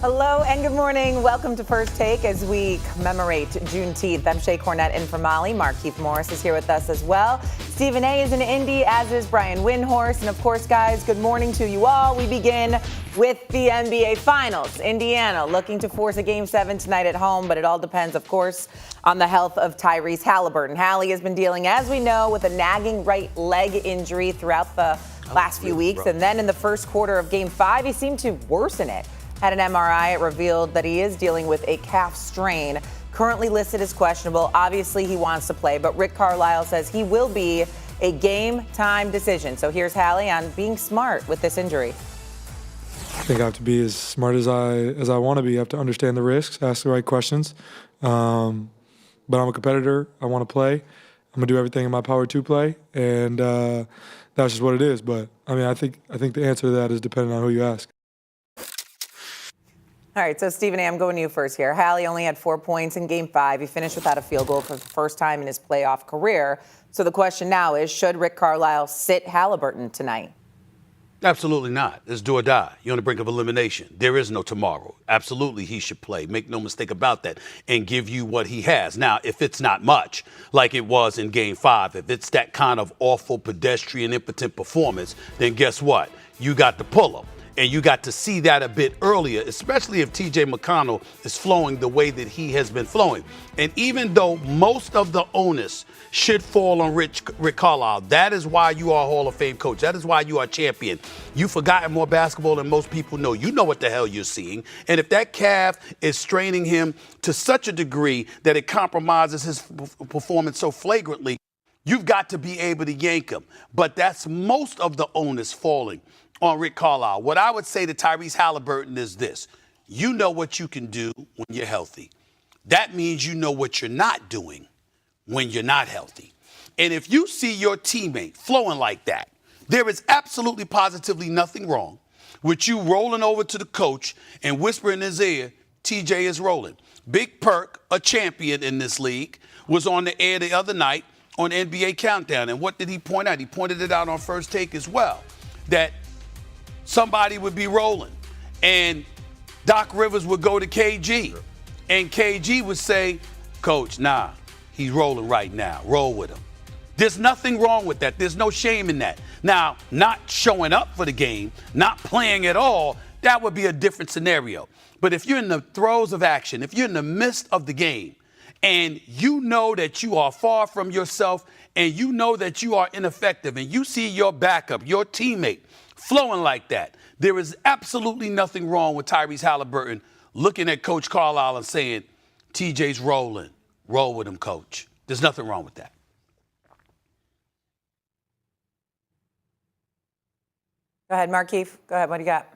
Hello and good morning. Welcome to First Take as we commemorate Juneteenth. I'm Shea Cornett in for Molly. Mark Keith Morris is here with us as well. Stephen A. is in Indy, as is Brian Windhorst. And of course, guys, good morning to you all. We begin with the NBA Finals. Indiana looking to force a Game 7 tonight at home, but it all depends, of course, on the health of Tyrese Haliburton. Hallie has been dealing, as we know, with a nagging right leg injury throughout the last few weeks. And then in the first quarter of Game 5, he seemed to worsen it. Had an MRI, it revealed that he is dealing with a calf strain, currently listed as questionable. Obviously, he wants to play, but Rick Carlisle says he will be a game-time decision. So here's Hallie on being smart with this injury. I think I have to be as smart as I want to be. I have to understand the risks, ask the right questions. But I'm a competitor. I want to play. I'm going to do everything in my power to play, and that's just what it is. But, I mean, I think the answer to that is dependent on who you ask. All right, so Stephen A., I'm going to you first here. Hallie only had 4 points in Game 5. He finished without a field goal for the first time in his playoff career. So the question now is, should Rick Carlisle sit Haliburton tonight? Absolutely not. It's do or die. You're on the brink of elimination. There is no tomorrow. Absolutely, he should play. Make no mistake about that, and give you what he has. Now, if it's not much, like it was in Game 5, if it's that kind of awful, pedestrian, impotent performance, then guess what? You got to pull him. And you got to see that a bit earlier, especially if T.J. McConnell is flowing the way that he has been flowing. And even though most of the onus should fall on Rick Carlisle, that is why you are a Hall of Fame coach. That is why you are a champion. You've forgotten more basketball than most people know. You know what the hell you're seeing. And if that calf is straining him to such a degree that it compromises his performance so flagrantly, you've got to be able to yank him. But that's most of the onus falling on Rick Carlisle. What I would say to Tyrese Haliburton is this. You know what you can do when you're healthy. That means you know what you're not doing when you're not healthy. And if you see your teammate flowing like that, there is absolutely positively nothing wrong with you rolling over to the coach and whispering in his ear, TJ is rolling. Big Perk, a champion in this league, was on the air the other night on NBA Countdown. And what did he point out? He pointed it out on First Take as well, that somebody would be rolling, and Doc Rivers would go to KG, and KG would say, Coach, nah, he's rolling right now. Roll with him. There's nothing wrong with that. There's no shame in that. Now, not showing up for the game, not playing at all, that would be a different scenario. But if you're in the throes of action, if you're in the midst of the game, and you know that you are far from yourself, and you know that you are ineffective, and you see your backup, your teammate, flowing like that, there is absolutely nothing wrong with Tyrese Haliburton looking at Coach Carlisle and saying, TJ's rolling. Roll with him, Coach. There's nothing wrong with that. Go ahead, Mark Keith. Go ahead. What do you got?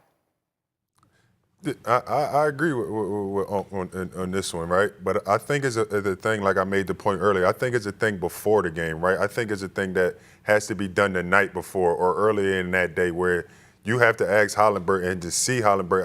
I agree on this one, right? But I think it's a thing, like I made the point earlier, I think it's a thing before the game, right? I think it's a thing that has to be done the night before or earlier in that day where you have to ask Haliburton and to see Haliburton,